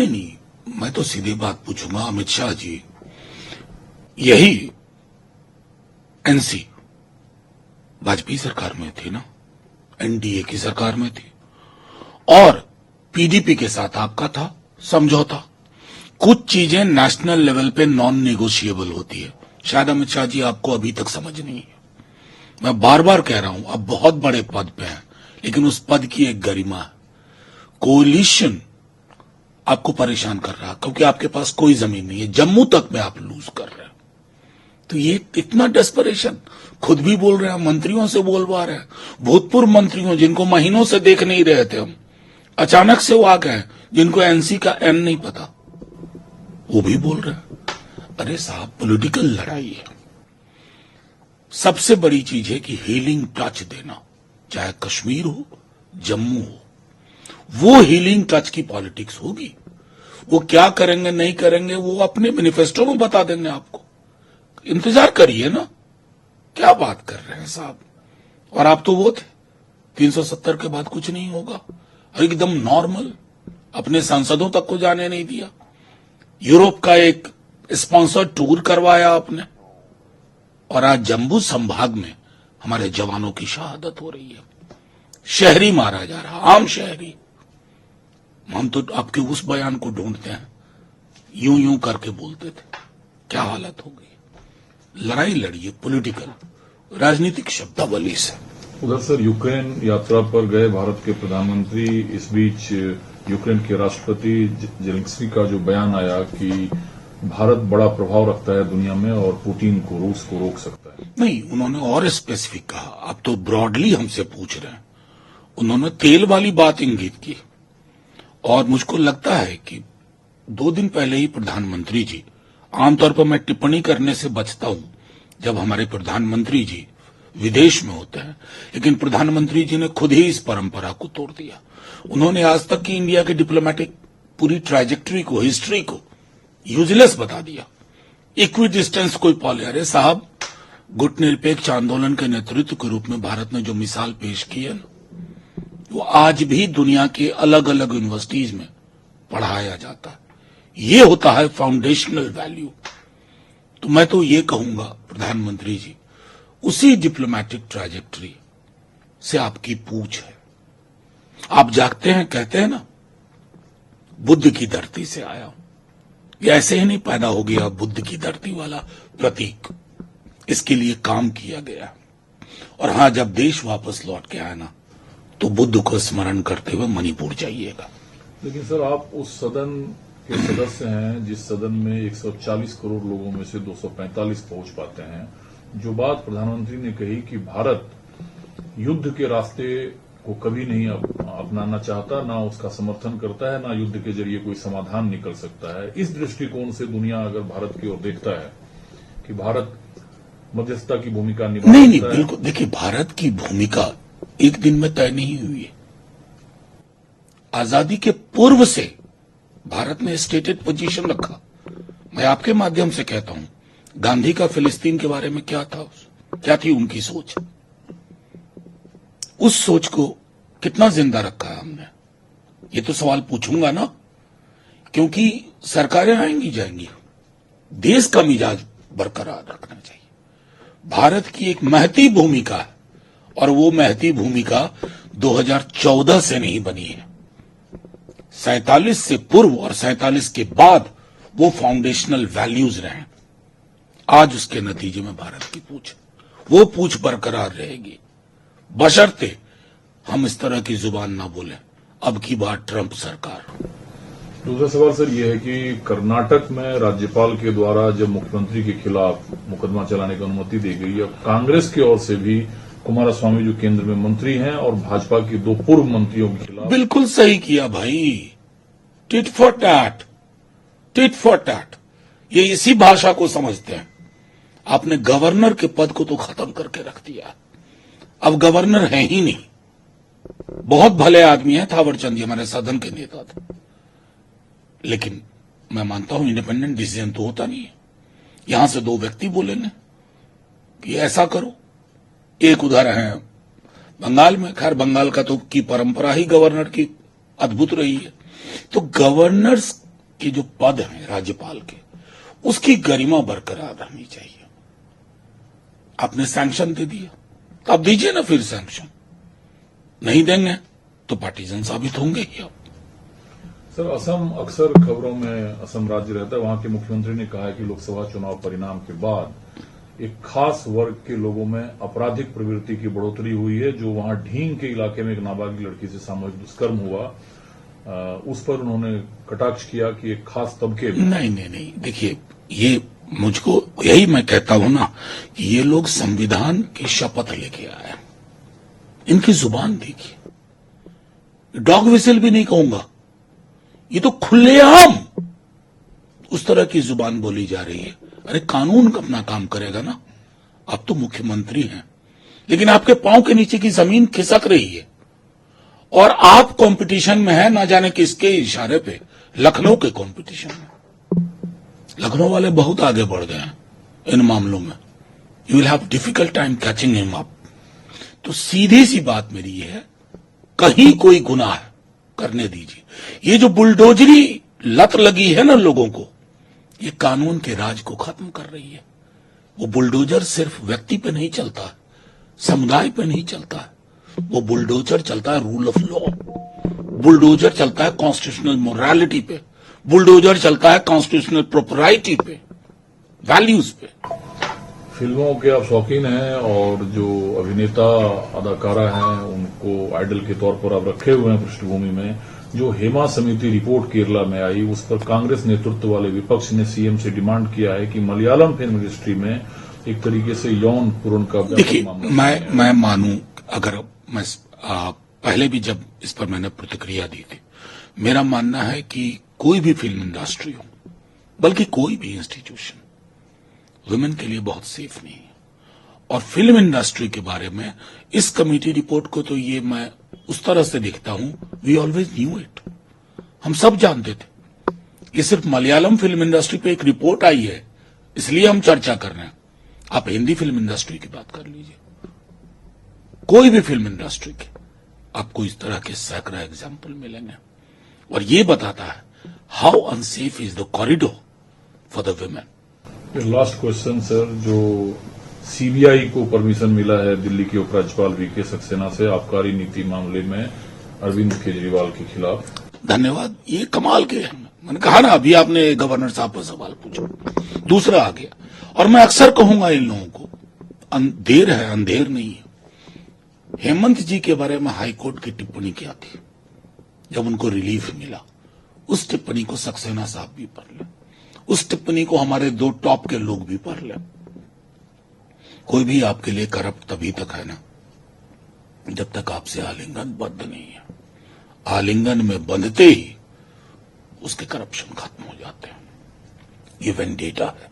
नहीं, मैं तो सीधी बात पूछूंगा। अमित शाह जी, यही एनसी वाजपेयी सरकार में थी ना, एनडीए की सरकार में थी, और पीडीपी के साथ आपका था समझौता। कुछ चीजें नेशनल लेवल पे नॉन नेगोशिएबल होती है। शायद अमित शाह जी आपको अभी तक समझ नहीं है। मैं बार बार कह रहा हूं, अब बहुत बड़े पद पे हैं, लेकिन उस पद की एक गरिमा है। कोलिशन आपको परेशान कर रहा है क्योंकि आपके पास कोई जमीन नहीं है, जम्मू तक में आप लूज कर रहे हैं। तो ये इतना डेस्परेशन, खुद भी बोल रहे हैं, मंत्रियों से बोलवा रहे हैं, भूतपूर्व मंत्रियों जिनको महीनों से देख नहीं रहे थे हम, अचानक से वो आ गए, जिनको एनसी का एन नहीं पता, वो भी बोल रहे हैं। अरे साहब, पॉलिटिकल लड़ाई है। सबसे बड़ी चीज है कि हीलिंग टच देना, चाहे कश्मीर हो, जम्मू हो, वो हीलिंग टच की पॉलिटिक्स होगी। वो क्या करेंगे नहीं करेंगे वो अपने मैनिफेस्टो में बता देंगे आपको। इंतजार करिए ना, क्या बात कर रहे हैं साहब। और आप तो वो थे, 370 के बाद कुछ नहीं होगा, एकदम नॉर्मल, अपने सांसदों तक को जाने नहीं दिया। यूरोप का एक स्पॉन्सर्ड टूर करवाया आपने, और आज जम्मू संभाग में हमारे जवानों की शहादत हो रही है। शहरी मारा जा रहा, आम शहरी। हम तो आपके उस बयान को ढूंढते हैं, यूं यूं करके बोलते थे, क्या हालत हो गई। लड़ाई लड़िए पॉलिटिकल, राजनीतिक शब्दावली से। उधर सर, यूक्रेन यात्रा पर गए भारत के प्रधानमंत्री, इस बीच यूक्रेन के राष्ट्रपति जेलेंस्की का जो बयान आया कि भारत बड़ा प्रभाव रखता है दुनिया में और पुतिन को, रूस को रोक सकता है। नहीं, उन्होंने और स्पेसिफिक कहा। आप तो ब्रॉडली हमसे पूछ रहे हैं। उन्होंने तेल वाली बात इंगित की, और मुझको लगता है कि 2 दिन पहले ही प्रधानमंत्री जी, आमतौर पर मैं टिप्पणी करने से बचता हूं जब हमारे प्रधानमंत्री जी विदेश में होते हैं, लेकिन प्रधानमंत्री जी ने खुद ही इस परंपरा को तोड़ दिया। उन्होंने आज तक की इंडिया के डिप्लोमेटिक पूरी ट्रैजेक्टरी को, हिस्ट्री को यूजलेस बता दिया। इक्वी डिस्टेंस कोई पॉलिसी। अरे साहब, गुटनिरपेक्ष आंदोलन के नेतृत्व के रूप में भारत ने जो मिसाल पेश की है ना, वो आज भी दुनिया के अलग अलग यूनिवर्सिटीज में पढ़ाया जाता है। ये होता है फाउंडेशनल वैल्यू। तो मैं तो ये कहूंगा, प्रधानमंत्री जी, उसी डिप्लोमेटिक ट्रैजेक्टरी से आपकी पूछ है। आप जागते हैं, कहते हैं ना, बुद्ध की धरती से आया हूं। ये ऐसे ही नहीं पैदा हो गया बुद्ध की धरती वाला प्रतीक, इसके लिए काम किया गया। और हां, जब देश वापस लौट के आया ना, तो बुद्ध को स्मरण करते हुए मणिपुर जाइएगा। लेकिन सर, आप उस सदन के सदस्य हैं जिस सदन में 140 करोड़ लोगों में से 245 पहुंच पाते हैं। जो बात प्रधानमंत्री ने कही कि भारत युद्ध के रास्ते को कभी नहीं अपनाना चाहता, ना उसका समर्थन करता है, ना युद्ध के जरिए कोई समाधान निकल सकता है, इस दृष्टिकोण से दुनिया अगर भारत की ओर देखता है कि भारत मध्यस्थता की भूमिका निभा नहीं, सकता है। बिल्कुल। देखिए, भारत की भूमिका एक दिन में तय नहीं हुई है। आजादी के पूर्व से भारत ने स्टेटेड पोजीशन रखा। मैं आपके माध्यम से कहता हूं, गांधी का फिलिस्तीन के बारे में क्या था, क्या थी उनकी सोच। उस सोच को कितना जिंदा रखा है हमने, ये तो सवाल पूछूंगा ना, क्योंकि सरकारें आएंगी जाएंगी, देश का मिजाज बरकरार रखना चाहिए। भारत की एक महती भूमिका है, और वो महती भूमिका 2014 से नहीं बनी है। 47 से पूर्व और 47 के बाद वो फाउंडेशनल वैल्यूज रहे। आज उसके नतीजे में भारत की पूछ, वो पूछ बरकरार रहेगी, बशर्ते हम इस तरह की जुबान ना बोले, अब की बात ट्रंप सरकार। दूसरा सवाल सर ये है कि कर्नाटक में राज्यपाल के द्वारा जब मुख्यमंत्री के खिलाफ मुकदमा चलाने की अनुमति दी गई, अब कांग्रेस की ओर से भी कुमारस्वामी जो केंद्र में मंत्री हैं और भाजपा के 2 पूर्व मंत्रियों के खिलाफ। बिल्कुल सही किया भाई, tit for tat, tit for tat. ये इसी भाषा को समझते हैं। आपने गवर्नर के पद को तो खत्म करके रख दिया, अब गवर्नर है ही नहीं। बहुत भले आदमी है थावरचंद जी, हमारे सदन के नेता थे, लेकिन मैं मानता हूं इंडिपेंडेंट डिसीजन तो होता नहीं है। यहां से 2 व्यक्ति बोलेंगे कि ऐसा करो। एक उदाहरण है बंगाल में, खैर बंगाल का तो की परंपरा ही गवर्नर की अद्भुत रही है। तो गवर्नर्स के जो पद हैं राज्यपाल के, उसकी गरिमा बरकरार रहनी चाहिए। आपने सैंक्शन दे दिया तो आप दीजिए ना फिर सैंक्शन, नहीं देंगे तो पार्टीजन साबित होंगे ही आप। सर, असम अक्सर खबरों में असम राज्य रहता है। वहां के मुख्यमंत्री ने कहा है कि लोकसभा चुनाव परिणाम के बाद एक खास वर्ग के लोगों में आपराधिक प्रवृत्ति की बढ़ोतरी हुई है। जो वहां ढींग के इलाके में एक नाबालिग लड़की से सामूहिक दुष्कर्म हुआ, उस पर उन्होंने कटाक्ष किया कि एक खास तबके में। नहीं, देखिए, ये मुझको यही मैं कहता हूं ना कि ये लोग संविधान की शपथ लेके आए, इनकी जुबान देखिए, डॉग विसिल भी नहीं कहूंगा, ये तो खुलेआम उस तरह की जुबान बोली जा रही है। अरे कानून अपना काम करेगा ना, आप तो मुख्यमंत्री हैं, लेकिन आपके पांव के नीचे की जमीन खिसक रही है और आप कंपटीशन में हैं, ना जाने किसके इशारे पे, लखनऊ के कंपटीशन में। लखनऊ वाले बहुत आगे बढ़ गए हैं इन मामलों में, you will have difficult time catching him up. तो सीधी सी बात मेरी ये है, कहीं कोई गुनाह करने दीजिए। ये जो बुलडोजरी लत लगी है ना लोगों को, ये कानून के राज को खत्म कर रही है। वो बुलडोजर सिर्फ व्यक्ति पे नहीं चलता है, समुदाय पे नहीं चलता है, वो बुलडोजर चलता है रूल ऑफ लॉ, बुलडोजर चलता है कॉन्स्टिट्यूशनल मोरालिटी पे, बुलडोजर चलता है कॉन्स्टिट्यूशनल प्रोपराइटी पे, वैल्यूज पे। फिल्मों के आप शौकीन हैं और जो अभिनेता अदाकारा हैं उनको आइडल के तौर पर आप रखे हुए हैं पृष्ठभूमि में। जो हेमा समिति रिपोर्ट केरला में आई, उस पर कांग्रेस नेतृत्व वाले विपक्ष ने सीएम से डिमांड किया है कि मलयालम फिल्म इंडस्ट्री में एक तरीके से यौन पूर्ण का। देखिए, मैं मानूं, अगर मैं पहले भी जब इस पर मैंने प्रतिक्रिया दी थी, मेरा मानना है कि कोई भी फिल्म इंडस्ट्री हो, बल्कि कोई भी इंस्टीट्यूशन वुमेन के लिए बहुत सेफ नहीं है। और फिल्म इंडस्ट्री के बारे में इस कमेटी रिपोर्ट को तो ये मैं उस तरह से देखता हूं, वी ऑलवेज न्यू इट, हम सब जानते थे। ये सिर्फ मलयालम फिल्म इंडस्ट्री पे एक रिपोर्ट आई है इसलिए हम चर्चा कर रहे हैं। आप हिंदी फिल्म इंडस्ट्री की बात कर लीजिए, कोई भी फिल्म इंडस्ट्री के आपको इस तरह के सैकड़ों एग्जाम्पल मिलेंगे। और ये बताता है how unsafe is the corridor for the women. Last question sir, जो सीबीआई को परमिशन मिला है दिल्ली के उपराज्यपाल वीके सक्सेना से आबकारी नीति मामले में अरविंद केजरीवाल के खिलाफ। धन्यवाद, ये कमाल के हैं। मैंने कहा ना, अभी आपने गवर्नर साहब पर सवाल पूछा, दूसरा आ गया। और मैं अक्सर कहूंगा इन लोगों को, देर है अंधेर नहीं है। हेमंत जी के बारे में हाईकोर्ट की टिप्पणी क्या थी, जब उनको रिलीफ मिला, उस टिप्पणी को सक्सेना साहब भी पढ़ लें, उस टिप्पणी को हमारे दो टॉप के लोग भी पढ़ लें। कोई भी आपके लिए करप्ट तभी तक है ना जब तक आपसे आलिंगन बंद नहीं है। आलिंगन में बंधते ही उसके करप्शन खत्म हो जाते हैं। ये वेंडेटा है।